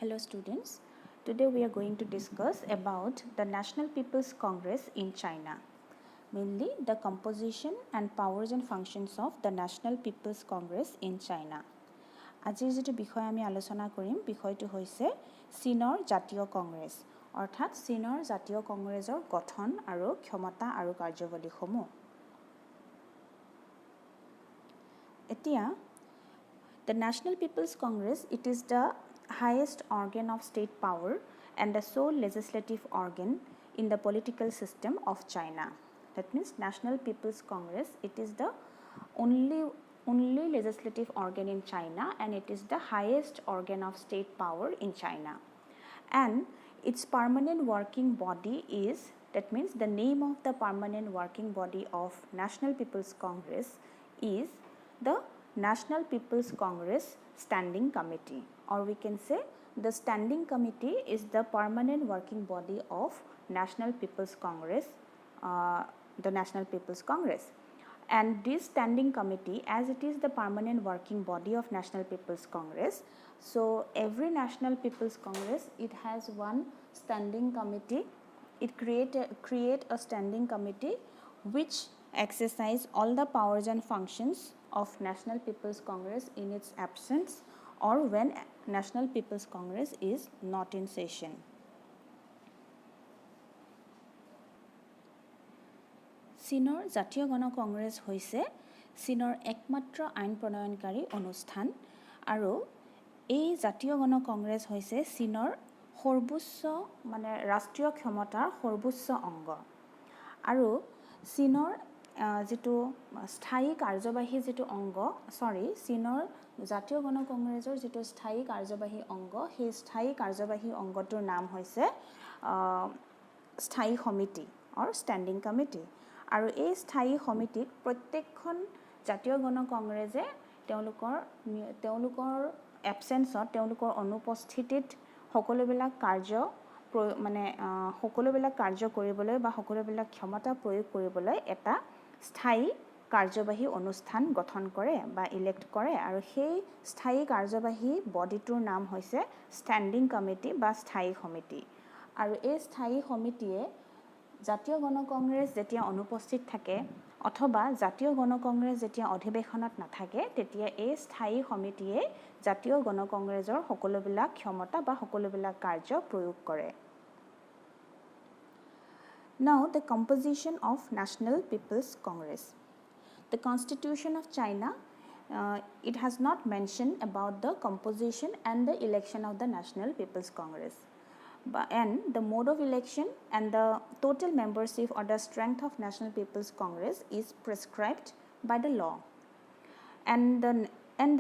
Hello students, today we are going to discuss about the National People's Congress in China, mainly the composition and powers and functions of the National People's Congress in China. আজিৰ যেটো বিষয় আমি আলোচনা কৰিম বিষয়টো হৈছে চীনৰ জাতীয় কংগ্ৰেছ অৰ্থাৎ চীনৰ জাতীয় কংগ্ৰেছৰ গঠন আৰু ক্ষমতা আৰু কাৰ্যৱলীসমূহ। এতিয়া the National People's Congress, it is the highest organ of state power and the sole legislative organ in the political system of China. That means National People's Congress, it is the only legislative organ in China and it is the highest organ of state power in China. And its permanent working body is, that means the name of the permanent working body of National People's Congress is the National People's Congress Standing Committee, or we can say the Standing Committee is the permanent working body of National People's Congress, the National People's Congress. And this Standing Committee, as it is the permanent working body of National People's Congress, so every National People's Congress, it has one Standing Committee. It create a Standing Committee which exercise all the powers and functions of National People's Congress in its absence or when National People's Congress is not in session. চীনৰ জাতীয় গণ কংগ্ৰেছ হৈছে চীনৰ একমাত্ৰ আইন প্ৰণয়নকাৰী অনুষ্ঠান আৰু এই জাতীয় গণ কংগ্ৰেছ হৈছে চীনৰ সৰ্বোচ্চ মানে ৰাষ্ট্ৰীয় ক্ষমতাৰ সৰ্বোচ্চ অংগ আৰু চীনৰ যেটো স্থায়ী কাৰ্যবাহী যেটো অংগ চীনৰ জাতীয় গণ কংগ্ৰেছৰ যেটো স্থায়ী কাৰ্যবাহী অংগ সেই স্থায়ী কাৰ্যবাহী অংগটোৰ নাম হৈছে স্থায়ী সমিতি অৰ ষ্টেণ্ডিং কমিটি আৰু এই স্থায়ী সমিতিত প্ৰত্যেকখন জাতীয় গণ কংগ্ৰেছে তেওঁলোকৰ এবসেন্সত তেওঁলোকৰ অনুপস্থিতিত সকলোবিলাক কাৰ্য মানে সকলোবিলাক কাৰ্য কৰিবলৈ বা সকলোবিলাক ক্ষমতা প্ৰয়োগ কৰিবলৈ এটা স্থায়ী কাৰ্যবাহী অনুষ্ঠান গঠন কৰে বা ইলেক্ট কৰে আৰু সেই স্থায়ী কাৰ্যবাহী বডিটোৰ নাম হৈছে ষ্টেণ্ডিং কমিটি বা স্থায়ী সমিতি আৰু এই স্থায়ী সমিতিয়ে জাতীয় গণ কংগ্ৰেছ যেতিয়া অনুপস্থিত থাকে অথবা জাতীয় গণ কংগ্ৰেছ যেতিয়া অধিৱেশনত নাথাকে তেতিয়া এই স্থায়ী সমিতিয়ে জাতীয় গণ কংগ্ৰেছৰ সকলোবিলাক ক্ষমতা বা সকলোবিলাক কাৰ্য প্ৰয়োগ কৰে। Now the composition of National People's Congress. The Constitution of China, it has not mentioned about the composition and the election of the National People's Congress. And the mode of election and the total membership or the strength of National People's Congress is prescribed by the law. And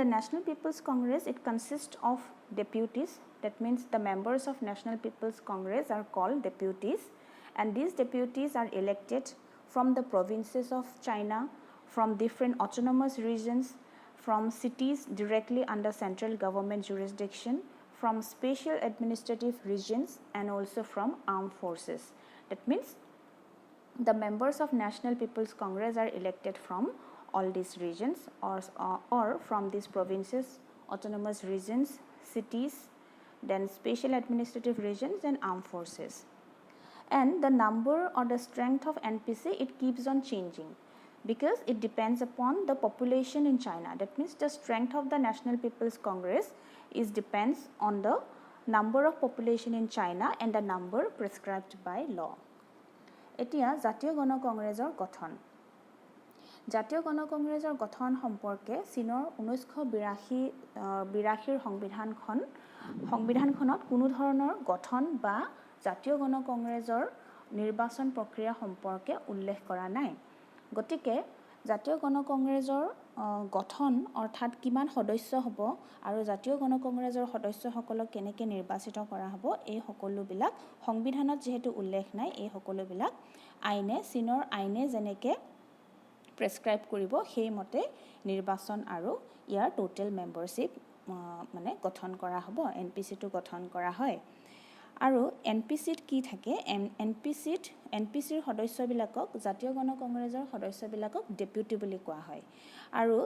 the National People's Congress, it consists of deputies. That means the members of National People's Congress are called deputies. And these deputies are elected from the provinces of China, from different autonomous regions, from cities directly under central government jurisdiction, from special administrative regions, and also from armed forces. That means the members of National People's Congress are elected from all these regions or from these provinces, autonomous regions, cities, then special administrative regions and armed forces. And the number or the strength of NPC, it keeps on changing because it depends upon the population in China. That means the strength of the National People's Congress depends on the number of population in China and the number prescribed by law. এতিয়া জাতীয় গণ কংগ্ৰেছৰ গঠন জাতীয় গণ কংগ্ৰেছৰ গঠন সম্পৰ্কে চীনৰ 1982 সংবিধানখনত কোনো ধৰণৰ গঠন বা জাতীয় গণ কংগ্ৰেছৰ নিৰ্বাচন প্ৰক্ৰিয়া সম্পৰ্কে উল্লেখ কৰা নাই গতিকে জাতীয় গণ কংগ্ৰেছৰ গঠন অৰ্থাৎ কিমান সদস্য হ'ব আৰু জাতীয় গণ কংগ্ৰেছৰ সদস্যসকলক কেনেকৈ নিৰ্বাচিত কৰা হ'ব এই সকলোবিলাক সংবিধানত যেহেতু উল্লেখ নাই এই সকলোবিলাক চীনৰ আইনে যেনেকৈ প্ৰেছক্ৰাইব কৰিব সেই মতে নিৰ্বাচন আৰু ইয়াৰ টোটেল মেম্বাৰশ্বিপ মানে গঠন কৰা হ'ব এনপিচিটো গঠন কৰা হয় আৰু এনপিচিত কি থাকে এনপিচিৰ সদস্যবিলাকক জাতীয় গণ কংগ্ৰেছৰ সদস্যবিলাকক ডেপুটি বুলি কোৱা হয় আৰু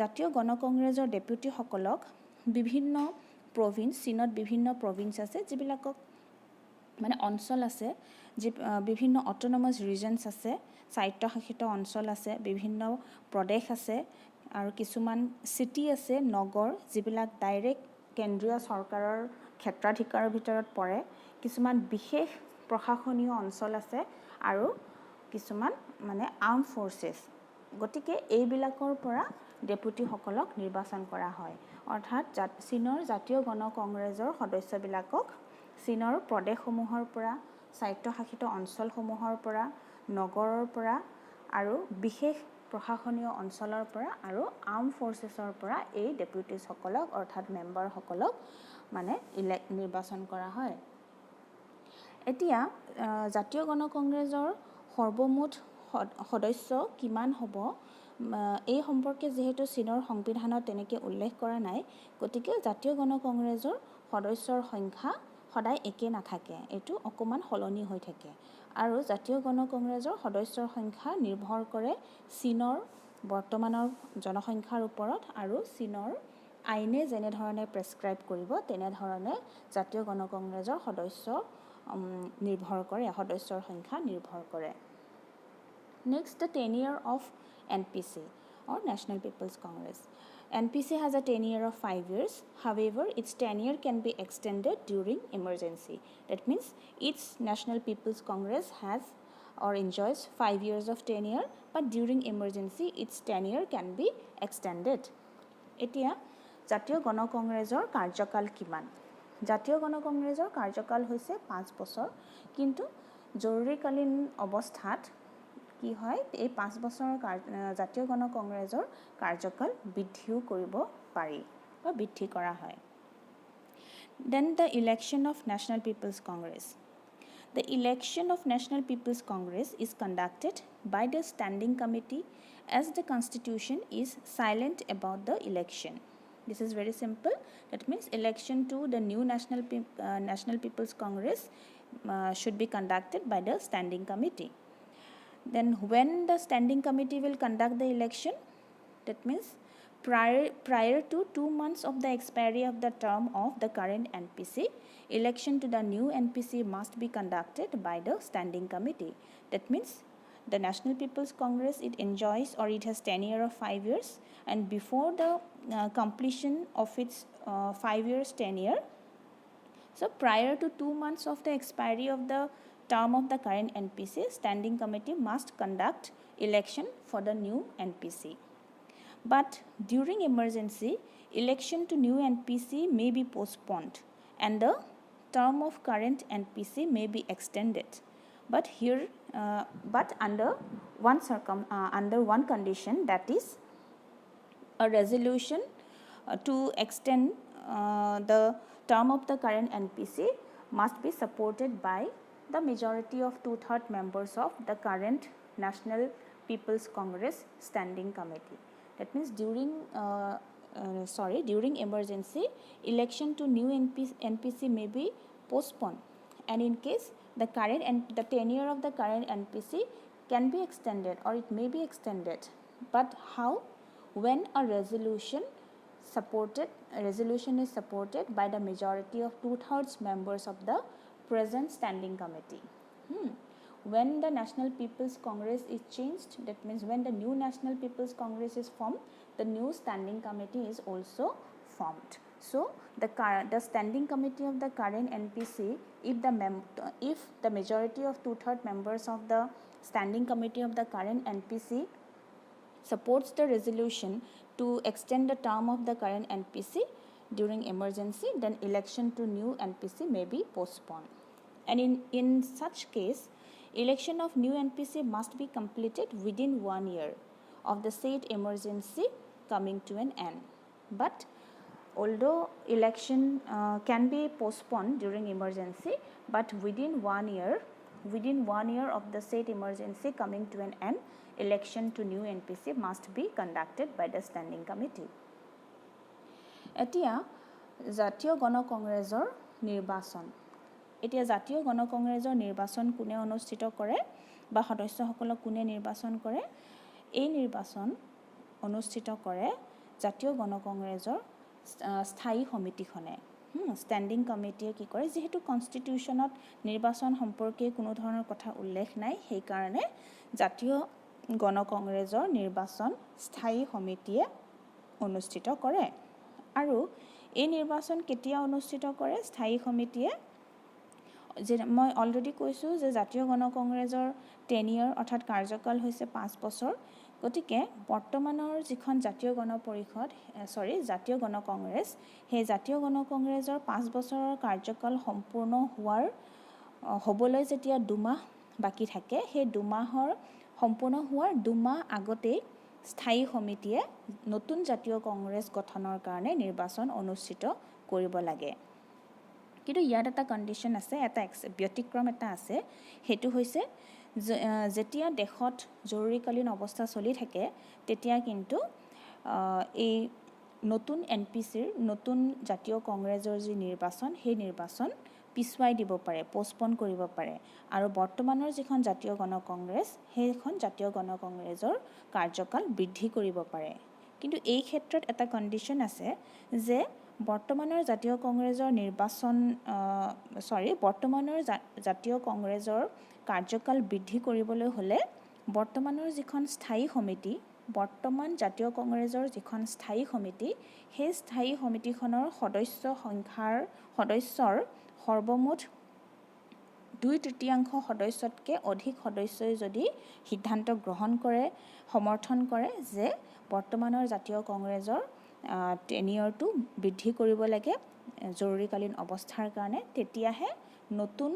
জাতীয় গণ কংগ্ৰেছৰ ডেপুটিসকলক বিভিন্ন প্ৰভিন্স চীনত বিভিন্ন প্ৰভিন্স আছে যিবিলাকক মানে অঞ্চল আছে যি বিভিন্ন অট'নমাছ ৰিজনছ আছে স্বায়ত্তশাসিত অঞ্চল আছে বিভিন্ন প্ৰদেশ আছে আৰু কিছুমান চিটি আছে নগৰ যিবিলাক ডাইৰেক্ট কেন্দ্ৰীয় চৰকাৰৰ ক্ষেত্ৰাধিকাৰৰ ভিতৰত পৰে কিছুমান বিশেষ প্ৰশাসনীয় অঞ্চল আছে আৰু কিছুমান মানে আৰ্ম ফ'ৰ্চেছ গতিকে এইবিলাকৰ পৰা ডেপুটিসকলক নিৰ্বাচন কৰা হয় অৰ্থাৎ চীনৰ জাতীয় গণ কংগ্ৰেছৰ সদস্যবিলাকক চীনৰ প্ৰদেশসমূহৰ পৰা স্বায়ত্তশাসিত অঞ্চলসমূহৰ পৰা নগৰৰ পৰা আৰু বিশেষ প্ৰশাসনীয় অঞ্চলৰ পৰা আৰু আৰ্ম ফ'ৰ্চেছৰ পৰা এই ডেপুটিছসকলক অৰ্থাৎ মেম্বাৰসকলক মানে নিৰ্বাচন কৰা হয় এতিয়া জাতীয় গণ কংগ্ৰেছৰ সৰ্বমুঠ সদস্য কিমান হ'ব এই সম্পৰ্কে যেহেতু চীনৰ সংবিধানত তেনেকৈ উল্লেখ কৰা নাই গতিকে জাতীয় গণ কংগ্ৰেছৰ সদস্যৰ সংখ্যা সদায় একে নাথাকে এইটো অকমান সলনি হৈ থাকে আৰু জাতীয় গণ কংগ্ৰেছৰ সদস্যৰ সংখ্যা নিৰ্ভৰ কৰে চীনৰ বৰ্তমানৰ জনসংখ্যাৰ ওপৰত আৰু চীনৰ আইনে যেনে ধৰণে প্ৰেছক্ৰাইব কৰিব তেনে ধৰণে জাতীয় গণ কংগ্ৰেছৰ সদস্য নিৰ্ভৰ কৰে সদস্যৰ সংখ্যা নিৰ্ভৰ কৰে Next, the tenure of NPC or National People's Congress. NPC has a tenure of 5 years. However, its tenure can be extended during emergency. That means each National People's Congress has or enjoys 5 years of tenure, but during emergency, its tenure can be extended. Etia, Jatiyo Gana Congressor Karjakal Kiman. Jatiyo Gana Congressor Karjakal hoise 5 বছৰ কিন্তু জৰুৰীকালীন অৱস্থাত কি হয় এই 5 বছৰৰ জাতীয় গণ কংগ্ৰেছৰ কাৰ্যকাল বৃদ্ধিও কৰিব পাৰি বা বৃদ্ধি কৰা হয় Then the election of National People's Congress. The election of National People's Congress is conducted by the Standing Committee as the Constitution is silent about the election. This is very simple. That means election to the new National People's Congress should be conducted by the Standing Committee. Then when the Standing Committee will conduct the election, that means prior to 2 months of the expiry of the term of the current NPC, election to the new NPC must be conducted by the Standing Committee. That means the National People's Congress, it enjoys or it has tenure of 5 years and before the completion of its 5 years tenure, so prior to 2 months of the expiry of the term of the current NPC, Standing Committee must conduct election for the new NPC. But during emergency, election to new NPC may be postponed and the term of current NPC may be extended. But here, but under one condition, that is a resolution to extend the term of the current NPC must be supported by the majority of 2/3 members of the current National People's Congress Standing Committee. That means during emergency, election to new NPC may be postponed, and in case the tenure of the current NPC can be extended or it may be extended. But how? When a resolution is supported by the majority of 2/3 members of the present Standing Committee. When the National People's Congress is changed, that means when the new National People's Congress is formed, the new Standing Committee is also formed. So the Standing Committee of the current NPC, if the majority of 2/3 members of the Standing Committee of the current NPC supports the resolution to extend the term of the current NPC during emergency, then election to new NPC may be postponed. And in such case, election of new NPC must be completed within 1 year of the said emergency coming to an end. But although election can be postponed during emergency, but within 1 year of the said emergency coming to an end, election to new NPC must be conducted by the Standing Committee. এতিয়া জাতীয় গণ কংগ্ৰেছৰ নিৰ্বাচন এতিয়া জাতীয় গণ কংগ্ৰেছৰ নিৰ্বাচন কোনে অনুষ্ঠিত কৰে বা সদস্যসকলক কোনে নিৰ্বাচন কৰে এই নিৰ্বাচন অনুষ্ঠিত কৰে জাতীয় গণ কংগ্ৰেছৰ স্থায়ী সমিতিখনে ষ্টেণ্ডিং কমিটিয়ে কি কৰে, যিহেতু কনষ্টিটিউশ্যনত নিৰ্বাচন সম্পৰ্কে কোনো ধৰণৰ কথা উল্লেখ নাই, সেইকাৰণে জাতীয় গণ কংগ্ৰেছৰ নিৰ্বাচন স্থায়ী সমিতিয়ে অনুষ্ঠিত কৰে। আৰু এই নিৰ্বাচন কেতিয়া অনুষ্ঠিত কৰে স্থায়ী সমিতিয়ে? যে মই অলৰেডি কৈছোঁ যে জাতীয় গণ কংগ্ৰেছৰ টেনিয়ৰ অৰ্থাৎ কাৰ্যকাল হৈছে 5 বছৰ। গতিকে বৰ্তমানৰ যিখন জাতীয় গণ কংগ্ৰেছ, সেই জাতীয় গণ কংগ্ৰেছৰ 5 বছৰৰ কাৰ্যকাল সম্পূৰ্ণ হ'বলৈ যেতিয়া 2 মাহ বাকী থাকে, সেই 2 মাহৰ সম্পূৰ্ণ হোৱাৰ 2 মাহ আগতেই স্থায়ী সমিতিয়ে নতুন জাতীয় কংগ্ৰেছ গঠনৰ কাৰণে নিৰ্বাচন অনুষ্ঠিত কৰিব লাগে। কিন্তু ইয়াত এটা কণ্ডিশ্যন আছে, এটা ব্যতিক্ৰম এটা আছে, সেইটো হৈছে যেতিয়া দেশত জৰুৰীকালীন অৱস্থা চলি থাকে তেতিয়া কিন্তু এই নতুন NPCৰ নতুন জাতীয় কংগ্ৰেছৰ যি নিৰ্বাচন, সেই নিৰ্বাচন পিছুৱাই দিব পাৰে, পষ্টপন কৰিব পাৰে। আৰু বৰ্তমানৰ যিখন জাতীয় গণ কংগ্ৰেছ, সেইখন জাতীয় গণ কংগ্ৰেছৰ কাৰ্যকাল বৃদ্ধি কৰিব পাৰে। কিন্তু এই ক্ষেত্ৰত এটা কণ্ডিশ্যন আছে যে বৰ্তমানৰ জাতীয় কংগ্ৰেছৰ বৰ্তমানৰ জাতীয় কংগ্ৰেছৰ কাৰ্যকাল বৃদ্ধি কৰিবলৈ হ'লে বৰ্তমানৰ যিখন স্থায়ী সমিতি, বৰ্তমান জাতীয় কংগ্ৰেছৰ যিখন স্থায়ী সমিতি, সেই স্থায়ী সমিতিখনৰ সদস্যৰ সৰ্বমুঠ 2/3 সদস্যতকৈ অধিক সদস্যই যদি সিদ্ধান্ত গ্ৰহণ কৰে, সমৰ্থন কৰে যে বৰ্তমানৰ জাতীয় কংগ্ৰেছৰ টেনিয়ৰটো বৃদ্ধি কৰিব লাগে জৰুৰীকালীন অৱস্থাৰ কাৰণে, তেতিয়াহে নতুন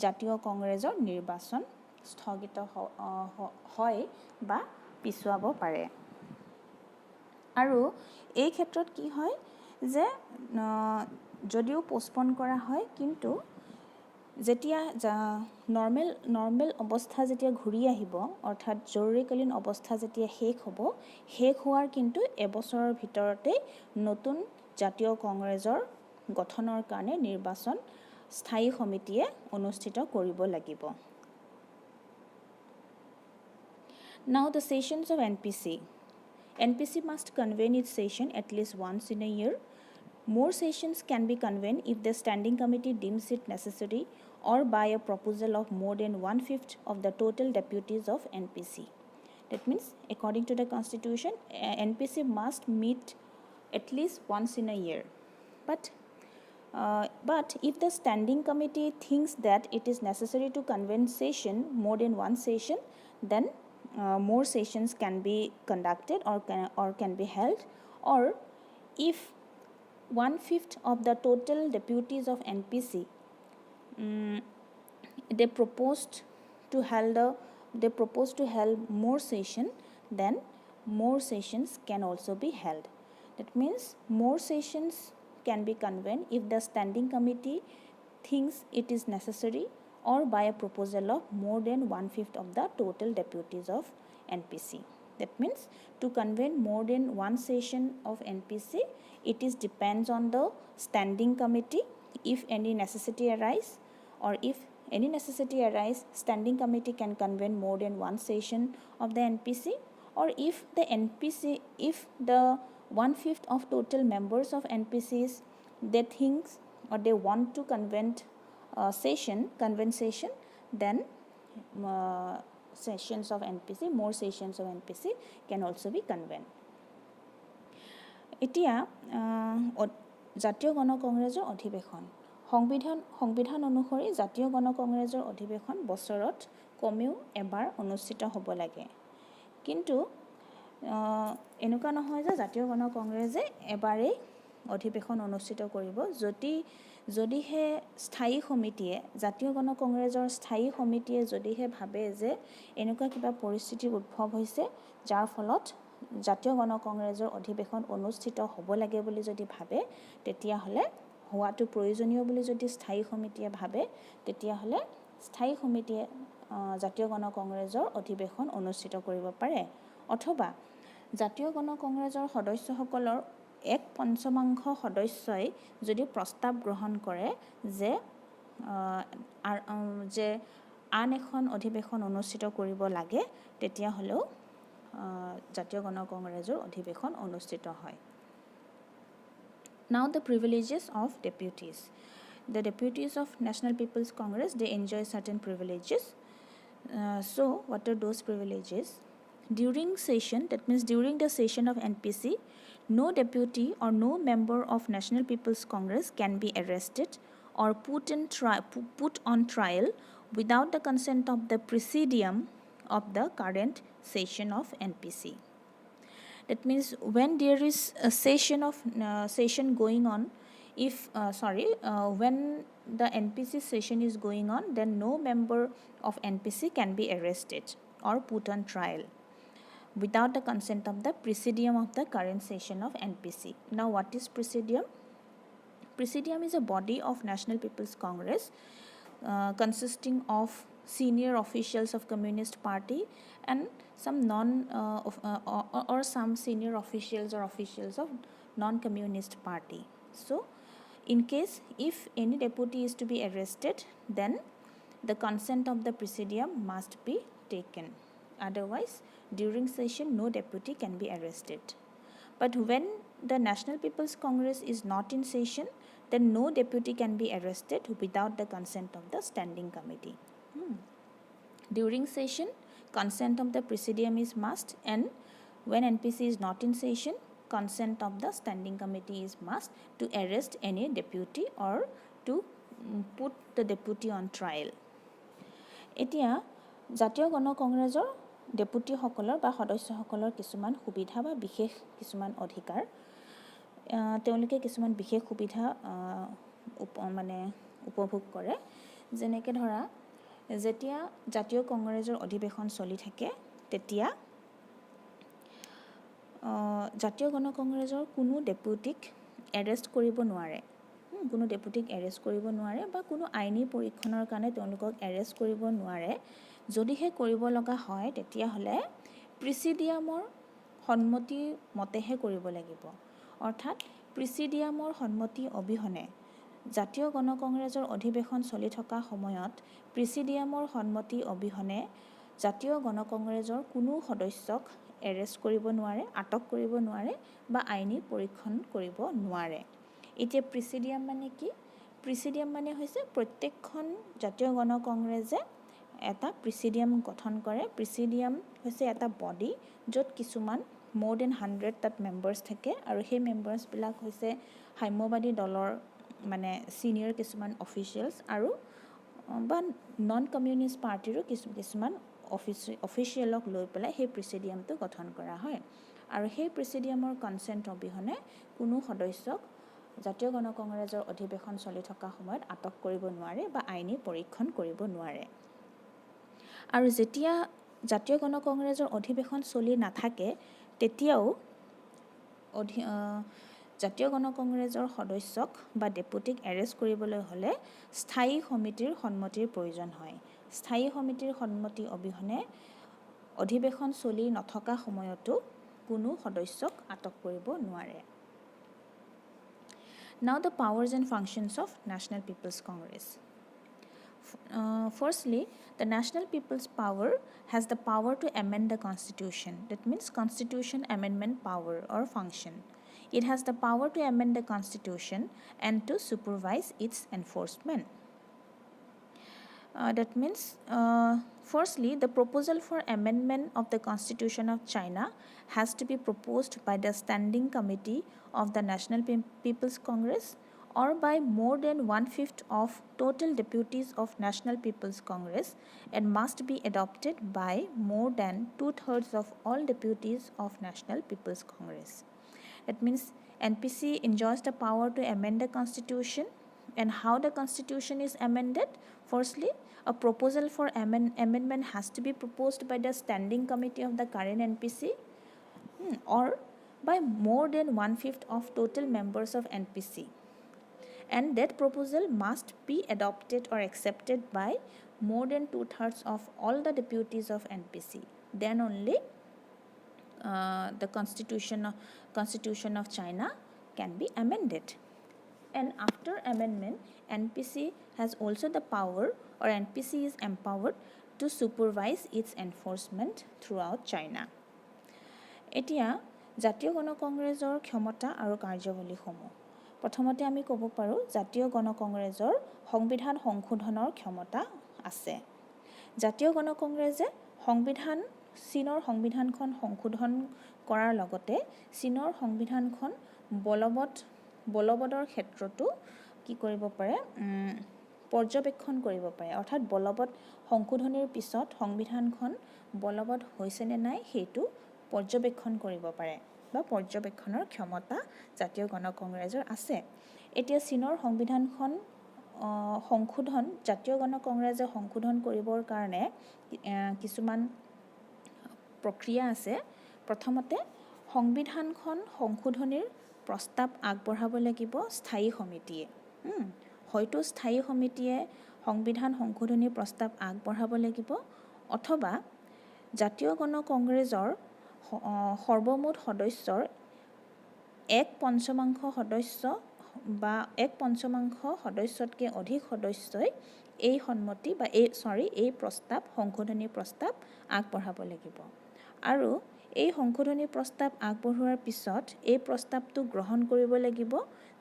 জাতীয় কংগ্ৰেছৰ নিৰ্বাচন স্থগিত হয় বা পিছুৱাব পাৰে। আৰু এই ক্ষেত্ৰত কি হয় যে যদিও পষ্টপন কৰা হয়, কিন্তু যেতিয়া নৰ্মেল অৱস্থা যেতিয়া ঘূৰি আহিব, অৰ্থাৎ জৰুৰীকালীন অৱস্থা যেতিয়া শেষ হ'ব, শেষ হোৱাৰ কিন্তু এবছৰৰ ভিতৰতেই নতুন জাতীয় কংগ্ৰেছৰ গঠনৰ কাৰণে নিৰ্বাচন স্থায়ী সমিতিয়ে অনুষ্ঠিত কৰিব লাগিব। Now the sessions of NPC. NPC must convene its session at least once in a year. More sessions can be convened if the standing committee deems it necessary or by a proposal of more than 1/5 of the total deputies of NPC. That means, according to the constitution, NPC must meet at least once in a year. But if the standing committee thinks that it is necessary to convene session, more than one session, then more sessions can be conducted or can be held. Or if 1/5 of the total deputies of NPC they proposed to hold more session, then more sessions can also be held. That means more sessions can be convened if the standing committee thinks it is necessary or by a proposal of more than 1/5 of the total deputies of NPC. That means to convene more than one session of NPC, it depends on the standing committee. If any necessity arise, standing committee can convene more than one session of the NPC. Or if the 1/5 of total members of NPCs they think or they want to convene session, then sessions of NPC, more sessions of NPC can also be convened. এতিয়া জাতীয় গণ কংগ্ৰেছৰ অধিৱেশন, সংবিধান অনুসৰি জাতীয় গণ কংগ্ৰেছৰ অধিৱেশন বছৰত কমেও এবাৰ অনুষ্ঠিত হ'ব লাগে। কিন্তু এনেকুৱা নহয় যে জাতীয় গণ কংগ্ৰেছে এবাৰেই অধিৱেশন অনুষ্ঠিত কৰিব। যদিহে স্থায়ী সমিতিয়ে, জাতীয় গণ কংগ্ৰেছৰ স্থায়ী সমিতিয়ে যদিহে ভাবে যে এনেকুৱা কিবা পৰিস্থিতি উদ্ভৱ হৈছে যাৰ ফলত জাতীয় গণ কংগ্ৰেছৰ অধিৱেশন অনুষ্ঠিত হ'ব লাগে বুলি যদি ভাবে, তেতিয়াহ'লে হোৱাটো প্ৰয়োজনীয় বুলি যদি স্থায়ী সমিতিয়ে ভাবে, তেতিয়াহ'লে স্থায়ী সমিতিয়ে জাতীয় গণ কংগ্ৰেছৰ অধিৱেশন অনুষ্ঠিত কৰিব পাৰে। অথবা জাতীয় গণ কংগ্ৰেছৰ সদস্যসকলৰ 1/5 সদস্যই যদি প্ৰস্তাৱ গ্ৰহণ কৰে যে আন এখন অধিৱেশন অনুষ্ঠিত কৰিব লাগে, তেতিয়াহ'লেও জাতীয় গণ কংগ্ৰেছৰ অধিৱেশন অনুষ্ঠিত হয়। Now the privileges of deputies. The deputies of National People's Congress, they enjoy certain privileges. So what are those privileges? During session, that means during the session of NPC, no deputy or no member of National People's Congress can be arrested or put on trial without the consent of the Presidium of the current session of NPC. That means when there is a session going on, when the NPC session is going on, then no member of NPC can be arrested or put on trial without the consent of the Presidium of the current session of NPC. Now what is Presidium? Presidium is a body of National People's Congress consisting of senior officials of Communist Party and some some senior officials or officials of non-Communist Party. So in case if any deputy is to be arrested, then the consent of the Presidium must be taken. Otherwise, during session, no deputy can be arrested. But when the National People's Congress is not in session, then no deputy can be arrested without the consent of the standing committee. During session, consent of the Presidium is must, and when NPC is not in session, consent of the standing committee is must to arrest any deputy or to put the deputy on trial. এতিয়া জাতীয় গণ কংগ্ৰেছৰ deputy সকলৰ বা সদস্যসকলৰ কিছুমান সুবিধা বা বিশেষ কিছুমান অধিকাৰ, তেওঁলোকে কিছুমান বিশেষ সুবিধা উপভোগ কৰে। যেনেকৈ ধৰা, যেতিয়া জাতীয় কংগ্ৰেছৰ অধিৱেশন চলি থাকে, তেতিয়া জাতীয় গণ কংগ্ৰেছৰ কোনো ডেপুটিক এৰেষ্ট কৰিব নোৱাৰে, বা কোনো আইনী পৰীক্ষণৰ কাৰণে তেওঁলোকক এৰেষ্ট কৰিব নোৱাৰে। যদিহে কৰিব লগা হয়, তেতিয়াহ'লে প্ৰিচিডিয়ামৰ সন্মতি মতেহে কৰিব লাগিব। অৰ্থাৎ প্ৰিচিডিয়ামৰ সন্মতি অবিহনে জাতীয় গণ কংগ্ৰেছৰ অধিৱেশন চলি থকা সময়ত প্ৰিচিডিয়ামৰ সন্মতি অবিহনে জাতীয় গণ কংগ্ৰেছৰ কোনো সদস্যক এৰেষ্ট কৰিব নোৱাৰে, আটক কৰিব নোৱাৰে বা আইনী পৰীক্ষণ কৰিব নোৱাৰে। এতিয়া প্ৰিচিডিয়াম মানে কি? প্ৰিচিডিয়াম মানে হৈছে প্ৰত্যেকখন জাতীয় গণ কংগ্ৰেছে এটা প্ৰিচিডিয়াম গঠন কৰে। প্ৰিচিডিয়াম হৈছে এটা বডি য'ত কিছুমান more than 100 তাত মেম্বাৰ্ছ থাকে, আৰু সেই মেম্বাৰ্ছবিলাক হৈছে সাম্যবাদী দলৰ ছিনিয়ৰ কিছুমান অফিচিয়েলছ আৰু বা নন কমিউনিষ্ট পাৰ্টিৰো কিছুমান অফিচিয়েলক লৈ পেলাই সেই প্ৰিচিডিয়ামটো গঠন কৰা হয়। আৰু সেই প্ৰিচিডিয়ামৰ কনচেণ্ট অবিহনে কোনো সদস্যক জাতীয় গণ কংগ্ৰেছৰ অধিৱেশন চলি থকা সময়ত আটক কৰিব নোৱাৰে বা আইনী পৰীক্ষণ কৰিব নোৱাৰে। আৰু যেতিয়া জাতীয় গণ কংগ্ৰেছৰ অধিৱেশন চলি নাথাকে, তেতিয়াও জাতীয় গণ কংগ্ৰেছৰ সদস্যক বা ডেপুটিক এৰেষ্ট কৰিবলৈ হ'লে স্থায়ী সমিতিৰ সন্মতিৰ প্ৰয়োজন হয়। স্থায়ী সমিতিৰ সন্মতি অবিহনে অধিৱেশন চলি নথকা সময়তো কোনো সদস্যক আটক কৰিব নোৱাৰে। Now the powers and functions of National People's Congress. Firstly, the National People's Power has the power to amend the Constitution. That means Constitution amendment power or function. It has the power to amend the Constitution and to supervise its enforcement. That means, firstly, the proposal for amendment of the Constitution of China has to be proposed by the Standing Committee of the National People's Congress or by more than 1/5 of total deputies of National People's Congress and must be adopted by more than 2/3 of all deputies of National People's Congress. That means NPC enjoys the power to amend the Constitution. And how the Constitution is amended? Firstly, a proposal for amendment has to be proposed by the Standing Committee of the current NPC or by more than 1/5 of total members of NPC. And that proposal must be adopted or accepted by more than 2/3 of all the deputies of NPC. Then only the Constitution of China can be amended. And after amendment, NPC has also the power, or NPC is empowered to supervise its enforcement throughout China. এতিয়া জাতীয় গণ কংগ্ৰেছৰ ক্ষমতা আৰু কাৰ্যৱলীসমূহ। প্ৰথমতে আমি ক'ব পাৰোঁ জাতীয় গণকংগ্ৰেছৰ সংবিধান সংশোধনৰ ক্ষমতা আছে। জাতীয় গণকংগ্ৰেছে চীনৰ সংবিধানখন সংশোধন কৰাৰ লগতে চীনৰ সংবিধানখন বলবৎৰ ক্ষেত্ৰতো কি কৰিব পাৰে, পৰ্যবেক্ষণ কৰিব পাৰে। অৰ্থাৎ বলবৎ সংশোধনীৰ পিছত সংবিধানখন বলবৎ হৈছে নে নাই সেইটো পৰ্যবেক্ষণ কৰিব পাৰে বা পৰ্যবেক্ষণৰ ক্ষমতা জাতীয় গণকংগ্ৰেছৰ আছে। এতিয়া চীনৰ সংবিধানখন জাতীয় গণকংগ্ৰেছে সংশোধন কৰিবৰ কাৰণে কিছুমান প্ৰক্ৰিয়া আছে। প্ৰথমতে সংবিধানখন সংশোধনীৰ প্ৰস্তাৱ আগবঢ়াব লাগিব স্থায়ী সমিতিয়ে। হয়তো স্থায়ী সমিতিয়ে সংবিধান সংশোধনীৰ প্ৰস্তাৱ আগবঢ়াব লাগিব, অথবা জাতীয় গণকংগ্ৰেছৰ সৰ্বমুঠ সদস্যৰ 1/5 সদস্য বা 1/5 সদস্যতকৈ অধিক সদস্যই এই সংশোধনী প্ৰস্তাৱ আগবঢ়াব লাগিব। আৰু এই সংশোধনী প্ৰস্তাৱ আগবঢ়োৱাৰ পিছত এই প্ৰস্তাৱটো গ্ৰহণ কৰিব লাগিব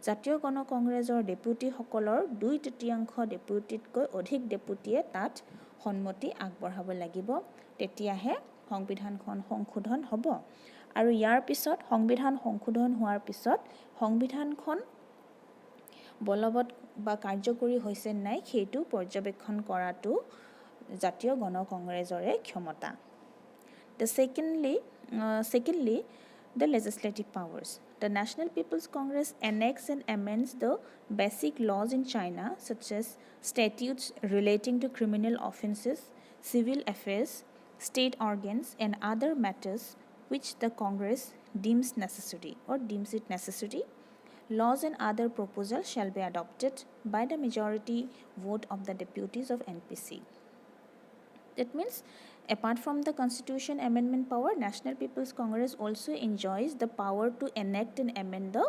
জাতীয় গণকংগ্ৰেছৰ ডেপুটিসকলৰ 2/3 ডেপুটিতকৈ অধিক ডেপুটিয়ে তাত সন্মতি আগবঢ়াব লাগিব। তেতিয়াহে সংবিধানখন সংশোধন হ'ব। আৰু ইয়াৰ পিছত সংবিধান সংশোধন হোৱাৰ পিছত সংবিধানখন বলবৎ বা কাৰ্যকৰী হৈছে নাই সেইটো পৰ্যবেক্ষণ কৰাটো জাতীয় গণকংগ্ৰেছৰে ক্ষমতা। Secondly, the legislative powers. The National People's Congress enacts and amends the basic laws in China, such as statutes relating to criminal offenses, civil affairs, state organs, and other matters which the Congress deems it necessary. Laws and other proposals shall be adopted by the majority vote of the deputies of NPC. That means, apart from the Constitution amendment power, National People's Congress also enjoys the power to enact and amend the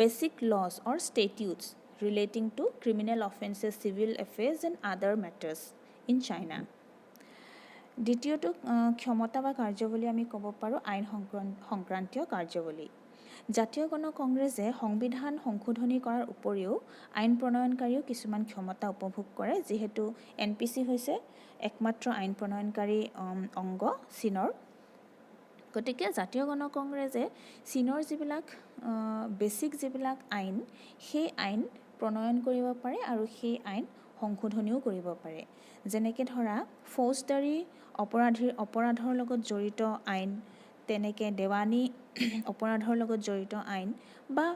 basic laws or statutes relating to criminal offenses, civil affairs, and other matters in China. দ্বিতীয়টো ক্ষমতা বা কাৰ্যাৱলী আমি ক'ব পাৰোঁ আইন সংক্ৰান্তীয় কাৰ্যাৱলী। জাতীয় গণকংগ্ৰেছে সংবিধান সংশোধনী কৰাৰ উপৰিও আইন প্ৰণয়নকাৰীও কিছুমান ক্ষমতা উপভোগ কৰে, যিহেতু NPC হৈছে একমাত্ৰ আইন প্ৰণয়নকাৰী অংগ চীনৰ। গতিকে জাতীয় গণকংগ্ৰেছে চীনৰ যিবিলাক আইন সেই আইন প্ৰণয়ন কৰিব পাৰে আৰু সেই আইন সংশোধনীও কৰিব পাৰে। যেনেকৈ ধৰা ফৌজদাৰী অপৰাধৰ লগত জড়িত আইন, তেনেকৈ দেৱানী অপৰাধৰ লগত জড়িত আইন বা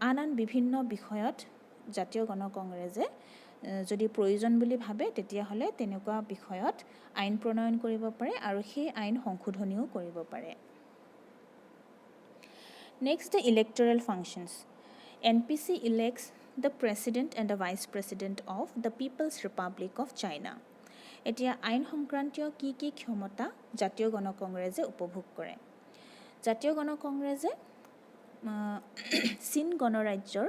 আন বিভিন্ন বিষয়ত জাতীয় গণকংগ্ৰেছে যদি প্ৰয়োজন বুলি ভাবে তেতিয়াহ'লে তেনেকুৱা বিষয়ত আইন প্ৰণয়ন কৰিব পাৰে আৰু সেই আইন সংশোধনীও কৰিব পাৰে। Next, the electoral functions. NPC elects the President and the Vice President of the People's Republic of China. এতিয়া আইন সংক্ৰান্তীয় কি ক্ষমতা জাতীয় গণকংগ্ৰেছে উপভোগ কৰে। জাতীয় গণকংগ্ৰেছে চীন গণৰাজ্যৰ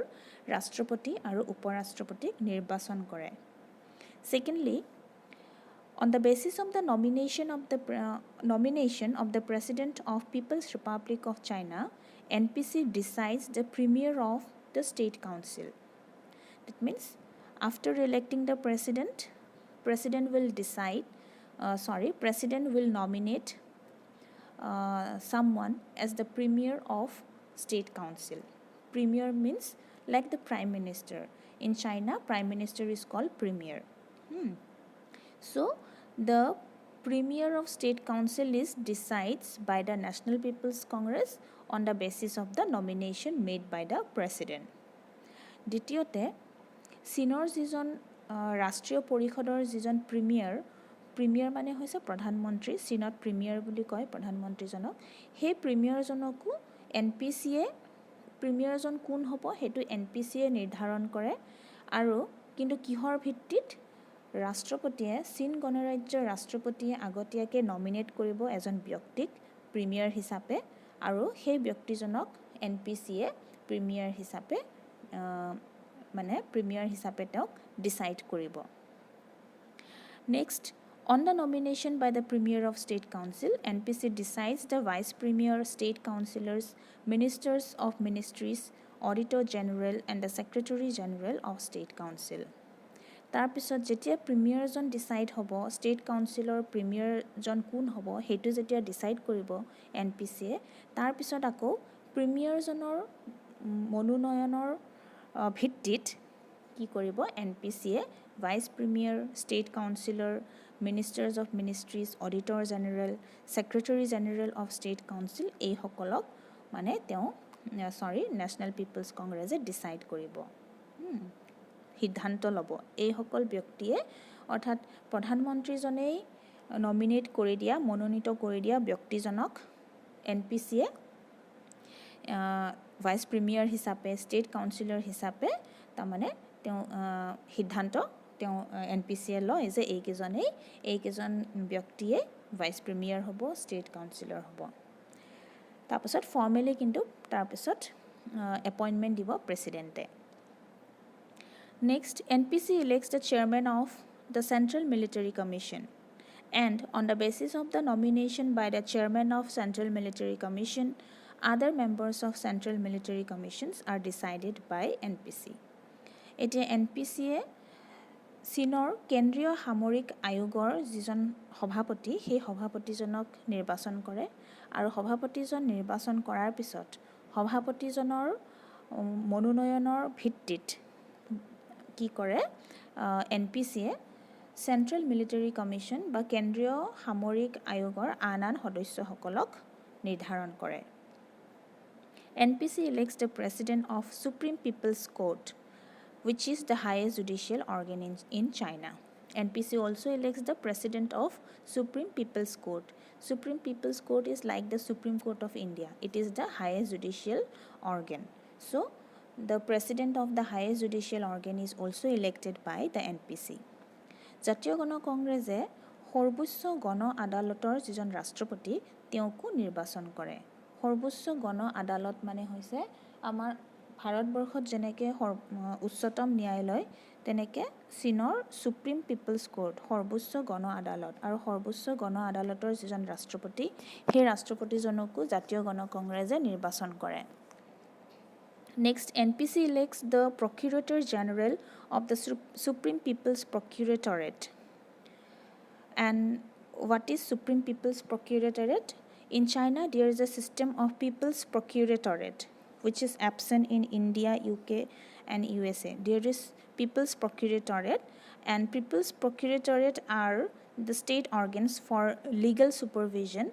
ৰাষ্ট্ৰপতি আৰু উপৰাষ্ট্ৰপতিক নিৰ্বাচন কৰে। Secondly, on the basis of the nomination of the President of People's Republic of China, NPC decides the premier of the State Council. That means, after electing the President will nominate someone as the Premier of State Council. Premier means like the Prime Minister. In China, Prime Minister is called Premier. So, the Premier of State Council decides by the National People's Congress on the basis of the nomination made by the President. দ্বিতীয়তে, চীনৰ যিজন ৰাষ্ট্ৰীয় পৰিষদৰ যিজন premier মানে হৈছে প্ৰধানমন্ত্ৰী, চীনত প্ৰিমিয়াৰ বুলি কয় প্ৰধানমন্ত্ৰীজনক, সেই প্ৰিমিয়াৰজনকো NPCয়ে প্ৰিমিয়াৰজন কোন হ'ব সেইটো NPCয়ে নিৰ্ধাৰণ কৰে। আৰু কিন্তু কিহৰ ভিত্তিত? চীন গণৰাজ্যৰ ৰাষ্ট্ৰপতিয়ে আগতীয়াকৈ নমিনেট কৰিব এজন ব্যক্তিক প্ৰিমিয়াৰ হিচাপে, আৰু সেই ব্যক্তিজনক NPCয়ে প্ৰিমিয়াৰ হিচাপে তেওঁক ডিচাইড কৰিব। Next, on the nomination by the Premier of State Council, NPC decides the Vice Premier, State Councillors, Ministers of Ministries Auditor General and the Secretary General of State Council. তাৰপিছত যেতিয়া প্ৰিমিয়াৰজন decide হ'ব state কাউন্সিলৰ প্ৰিমিয়াৰজন কোন হ'ব হেতু যেতিয়া decide কৰিব এনপিসিয়ে তাৰপিছত আকৌ প্ৰিমিয়াৰজনৰ মনোনয়নৰ ভিত্তিত কি কৰিব এনপিসিয়ে vice premier state councillor ministers of ministries auditor general secretary general of state council এই সকলক মানে তেওঁ নেশ্যনেল পিপলছ কংগ্ৰেছে ডিসাইড কৰিব সিদ্ধান্ত ল'ব এই সকল ব্যক্তিয়ে অৰ্থাৎ প্ৰধানমন্ত্ৰীজনেই নমিনেট কৰি দিয়া মনোনীত কৰি দিয়া ব্যক্তিজনক এনপিসিয়ে ভাইস প্ৰিমিয়াৰ হিচাপে ষ্টেট কাউন্সিলৰ হিচাপে তাৰমানে তেওঁ সিদ্ধান্ত তেওঁ এনপিসিয়ে লয় যে এইকেজন ব্যক্তিয়ে ভাইস প্ৰিমিয়াৰ হ'ব ষ্টেট কাউন্সিলৰ হ'ব তাৰপিছত ফৰ্মেলি কিন্তু তাৰপিছত এপইণ্টমেণ্ট দিব প্ৰেছিডেণ্টে Next, NPC elects the chairman of the Central Military Commission and on the basis of the nomination by the chairman of Central Military Commission, other members of Central Military Commissions are decided by NPC. এতিয়া NPCয়ে চীনৰ কেন্দ্ৰীয় সামৰিক আয়োগৰ যিজন সভাপতি সেই সভাপতিজনক নিৰ্বাচন কৰে আৰু সভাপতিজন নিৰ্বাচন কৰাৰ পিছত সভাপতিজনৰ মনোনয়নৰ ভিত্তিত কি কৰে এনপিসিয়ে সেন্ট্ৰেল মিলিটাৰী কমিশ্যন বা কেন্দ্ৰীয় সামৰিক আয়োগৰ আন সদস্যসকলক নিৰ্ধাৰণ কৰে NPC elects the president of Supreme People's Court which is the highest judicial organ in China NPC also elects the president of Supreme People's Court Supreme People's Court is like the Supreme Court of India it is the highest judicial organ so the president of the highest judicial organ is also elected by the NPC. জাতীয় গণ কংগ্ৰেছে সৰ্বোচ্চ গণ আদালতৰ যিজন ৰাষ্ট্ৰপতি তেওঁকো নিৰ্বাচন কৰে সৰ্বোচ্চ গণ আদালত মানে হৈছে আমাৰ ভাৰতবৰ্ষত যেনেকৈ উচ্চতম ন্যায়ালয় তেনেকৈ চীনৰ সুপ্ৰিম পিপলছ কোৰ্ট সৰ্বোচ্চ গণ আদালত আৰু সৰ্বোচ্চ গণ আদালতৰ যিজন ৰাষ্ট্ৰপতি সেই ৰাষ্ট্ৰপতিজনকো জাতীয় গণ কংগ্ৰেছে নিৰ্বাচন কৰে Next, NPC elects the Procurator General of the Supreme People's Procuratorate. And what is Supreme People's Procuratorate? In China, there is a system of People's Procuratorate, which is absent in India, UK, and USA. There is People's Procuratorate, and People's Procuratorate are the state organs for legal supervision,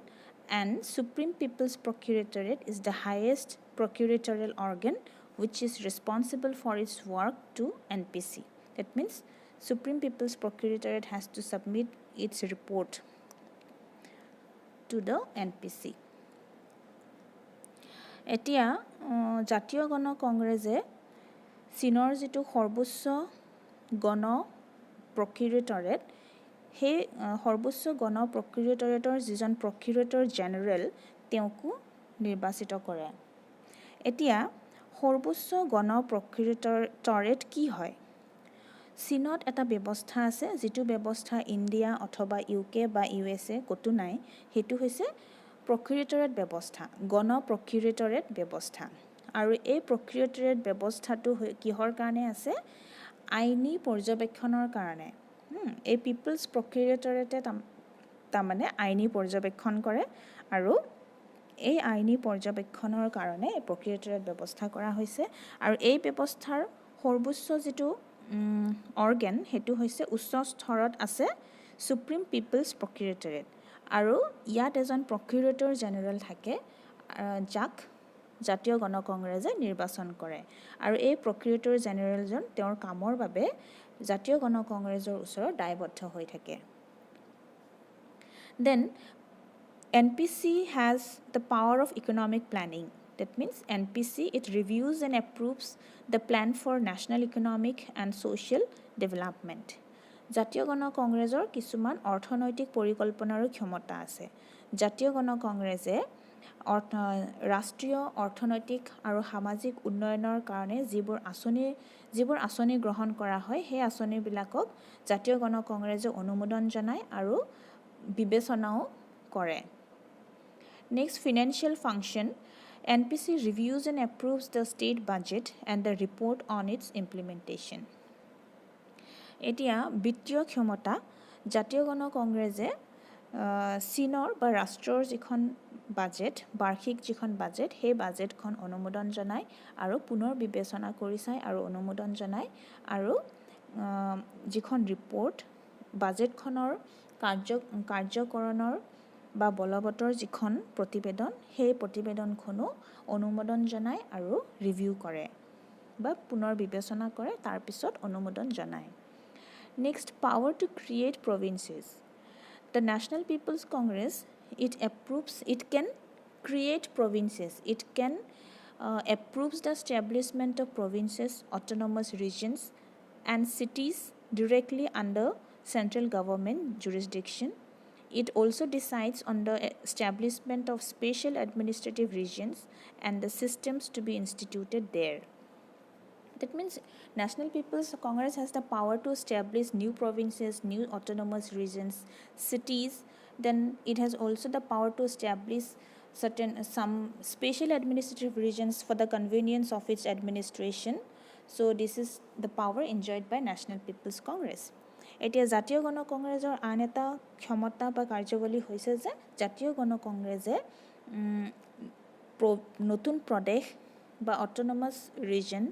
and Supreme People's Procuratorate is the highest procuratorial organ which is responsible for its work to NPC. That means Supreme People's Procuratorate has to submit its report to the NPC. এতিয়া জাতীয় গণ কংগ্ৰেছে চীনৰ যিটো সৰ্বোচ্চ গণ প্ৰকিউৰেটৰেট সেই সৰ্বোচ্চ গণ প্ৰকিউৰেটৰেটৰ যিজন প্ৰকিউৰেটৰ general তেওঁকো নিৰ্বাচিত কৰে এতিয়া সৰ্বোচ্চ গণ প্ৰকিউৰেটৰেট কি হয় চীনত এটা ব্যৱস্থা আছে যিটো ব্যৱস্থা ইণ্ডিয়া অথবা ইউকে বা ইউএছএ কতো নাই হেতু হৈছে প্ৰকিউৰেটৰেট ব্যৱস্থা গণ প্ৰকিউৰেটৰেট ব্যৱস্থা আৰু এই প্ৰকিউৰেটৰেট ব্যৱস্থাটো কিহৰ কাৰণে আছে আইনী পৰ্যবেক্ষণৰ কাৰণে এই পিপলছ প্ৰকিউৰেটৰেটে তাৰমানে আইনী পৰ্যবেক্ষণ কৰে আৰু এই আইনী পৰ্যবেক্ষণৰ কাৰণে প্ৰকিউৰেটৰেট ব্যৱস্থা কৰা হৈছে আৰু এই ব্যৱস্থাৰ সৰ্বোচ্চ যিটো অৰ্গেন হেতু হৈছে উচ্চ স্তৰত আছে সুপ্ৰিম পিপলছ প্ৰকিউৰেটৰেট আৰু ইয়াত এজন প্ৰকিউৰেটৰ জেনেৰেল থাকে যাক জাতীয় গণ কংগ্ৰেছে নিৰ্বাচন কৰে আৰু এই প্ৰকিউৰেটৰ জেনেৰেলজন তেওঁৰ কামৰ বাবে জাতীয় গণ কংগ্ৰেছৰ ওচৰত দায়বদ্ধ হৈ থাকে Then NPC has the power of economic planning. That means NPC, it reviews and approves the plan for national economic and social development. জাতীয় গণ কংগ্ৰেছৰ কিছুমান অৰ্থনৈতিক পৰিকল্পনাৰ ক্ষমতা আছে জাতীয় গণ কংগ্ৰেছে ৰাষ্ট্ৰীয় অৰ্থনৈতিক আৰু সামাজিক উন্নয়নৰ কাৰণে যিবোৰ আঁচনি গ্ৰহণ কৰা হয় সেই আঁচনিবিলাকক জাতীয় গণ কংগ্ৰেছে অনুমোদন জনায় আৰু বিবেচনাও কৰে Next, financial function. NPC reviews and approves the state budget and the report on its implementation. এতিয়া বিত্তীয় ক্ষমতা জাতীয় গণ কংগ্ৰেছে চীনৰ বা ৰাষ্ট্ৰৰ যিখন বাজেট বাৰ্ষিক যিখন বাজেট সেই বাজেটখন অনুমোদন জনায় আৰু পুনৰ বিবেচনা কৰি চায় আৰু অনুমোদন জনায় আৰু যিখন ৰিপৰ্ট বাজেটখনৰ কাৰ্যকৰণৰ বা বলবতৰ যিখন প্ৰতিবেদন সেই প্ৰতিবেদনখনো অনুমোদন জনায় আৰু ৰিভিউ কৰে বা পুনৰ বিবেচনা কৰে তাৰ পিছত অনুমোদন জনায় Next, power to create provinces. The National People's Congress, it can create provinces. It can approves the establishment of provinces, autonomous regions and cities directly under central government jurisdiction. It also decides on the establishment of special administrative regions and the systems to be instituted there. That means National People's Congress has the power to establish new provinces, new autonomous regions, cities. Then it has also the power to establish some special administrative regions for the convenience of its administration. So this is the power enjoyed by National People's Congress. এতিয়া জাতীয় গণ কংগ্ৰেছৰ আন এটা ক্ষমতা বা কাৰ্যৱলী হৈছে যে জাতীয় গণ কংগ্ৰেছে নতুন প্ৰদেশ বা অট'নমাছ ৰিজন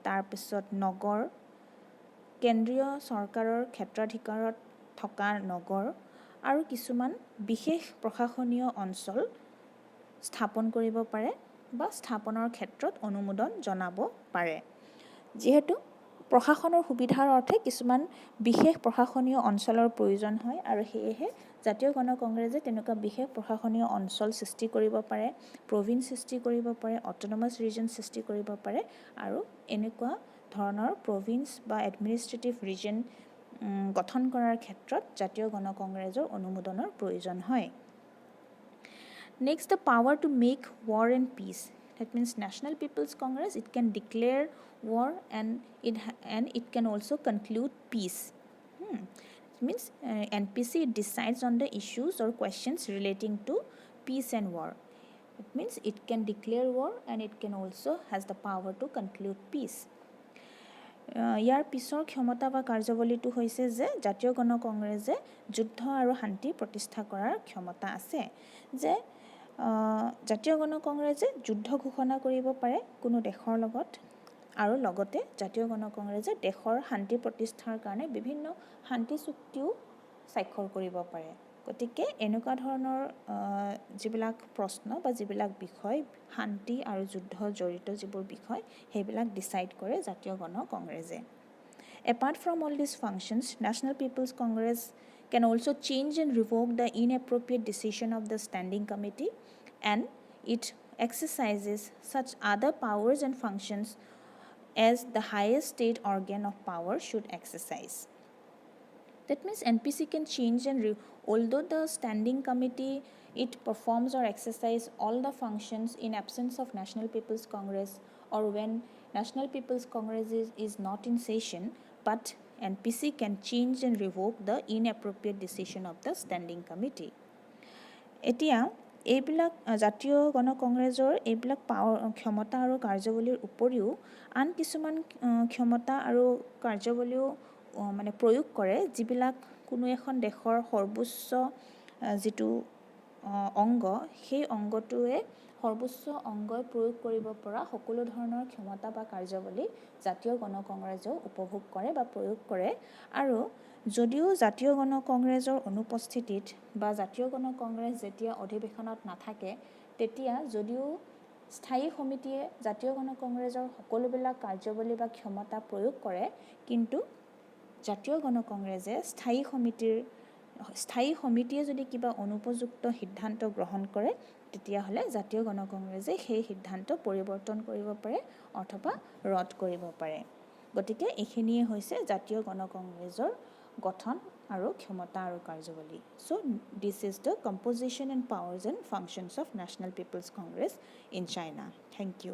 তাৰপিছত নগৰ কেন্দ্ৰীয় চৰকাৰৰ ক্ষেত্ৰাধিকাৰত থকা নগৰ আৰু কিছুমান বিশেষ প্ৰশাসনীয় অঞ্চল স্থাপন কৰিব পাৰে বা স্থাপনৰ ক্ষেত্ৰত অনুমোদন জনাব পাৰে যিহেতু প্ৰশাসনৰ সুবিধাৰ অৰ্থে কিছুমান বিশেষ প্ৰশাসনীয় অঞ্চলৰ প্ৰয়োজন হয় আৰু সেয়েহে জাতীয় গণ কংগ্ৰেছে তেনেকুৱা বিশেষ প্ৰশাসনীয় অঞ্চল সৃষ্টি কৰিব পাৰে প্ৰভিন্স সৃষ্টি কৰিব পাৰে অট'নমাছ ৰিজন সৃষ্টি কৰিব পাৰে আৰু এনেকুৱা ধৰণৰ প্ৰভিন্স বা এডমিনিষ্ট্ৰেটিভ ৰিজন গঠন কৰাৰ ক্ষেত্ৰত জাতীয় গণ কংগ্ৰেছৰ অনুমোদনৰ প্ৰয়োজন হয় Next, the power to make war and peace. That means National People's Congress, it can declare war and it can also conclude peace. It means NPC decides on the issues or questions relating to peace and war. It means it can declare war and it can also has the power to conclude peace. ইয়াৰ পিছৰ ক্ষমতা বা কাৰ্যৱলীটো হৈছে যে জাতীয় গণ কংগ্ৰেছে যুদ্ধ আৰু শান্তি প্ৰতিষ্ঠা কৰাৰ ক্ষমতা আছে যে জাতীয় গণ কংগ্ৰেছে যুদ্ধ ঘোষণা কৰিব পাৰে কোনো দেশৰ লগত আৰু লগতে জাতীয় গণ কংগ্ৰেছে দেশৰ শান্তি প্ৰতিষ্ঠাৰ কাৰণে বিভিন্ন শান্তি চুক্তিও স্বাক্ষৰ কৰিব পাৰে গতিকে এনেকুৱা ধৰণৰ যিবিলাক প্ৰশ্ন বা যিবিলাক বিষয় শান্তি আৰু যুদ্ধ জড়িত যিবোৰ বিষয় সেইবিলাক ডিসাইড কৰে জাতীয় গণ কংগ্ৰেছে Apart from all these functions, National People's Congress can also change and revoke the inappropriate decision of the Standing Committee and it exercises such other powers and functions as the highest state organ of power should exercise. That means NPC can change and although the Standing Committee it performs or exercise all the functions in absence of National People's Congress or when National People's Congress is not in session but NPC can change and revoke the inappropriate decision of the Standing Committee. এতিয়া এইবিলাক জাতীয় গণ কংগ্ৰেছৰ এইবিলাক ক্ষমতা আৰু কাৰ্যৱলীৰ উপৰিও আন কিছুমান ক্ষমতা আৰু কাৰ্যৱলীও মানে প্ৰয়োগ কৰে যিবিলাক কোনো এখন দেশৰ সৰ্বোচ্চ যিটো অংগ সেই অংগটোৱে সৰ্বোচ্চ অংগই প্ৰয়োগ কৰিব পৰা সকলো ধৰণৰ ক্ষমতা বা কাৰ্যৱলী জাতীয় গণ কংগ্ৰেছেও উপভোগ কৰে বা প্ৰয়োগ কৰে আৰু যদিও জাতীয় গণ কংগ্ৰেছৰ অনুপস্থিতিত বা জাতীয় গণ কংগ্ৰেছ যেতিয়া অধিৱেশনত নাথাকে তেতিয়া যদিও স্থায়ী সমিতিয়ে জাতীয় গণ কংগ্ৰেছৰ সকলোবিলাক কাৰ্যৱলী বা ক্ষমতা প্ৰয়োগ কৰে কিন্তু জাতীয় গণ কংগ্ৰেছে স্থায়ী সমিতিয়ে যদি কিবা অনুপযুক্ত সিদ্ধান্ত গ্ৰহণ কৰে তেতিয়াহলে জাতীয় গণ কংগ্ৰেছে সেই সিদ্ধান্ত পৰিৱৰ্তন কৰিব পাৰে অথবা ৰদ কৰিব পাৰে গতিকে এইখিনিয়ে হৈছে জাতীয় গণ কংগ্ৰেছৰ গঠন আৰু ক্ষমতা আৰু কাৰ্যৱলী so this is the composition and powers and functions of National People's Congress in China thank you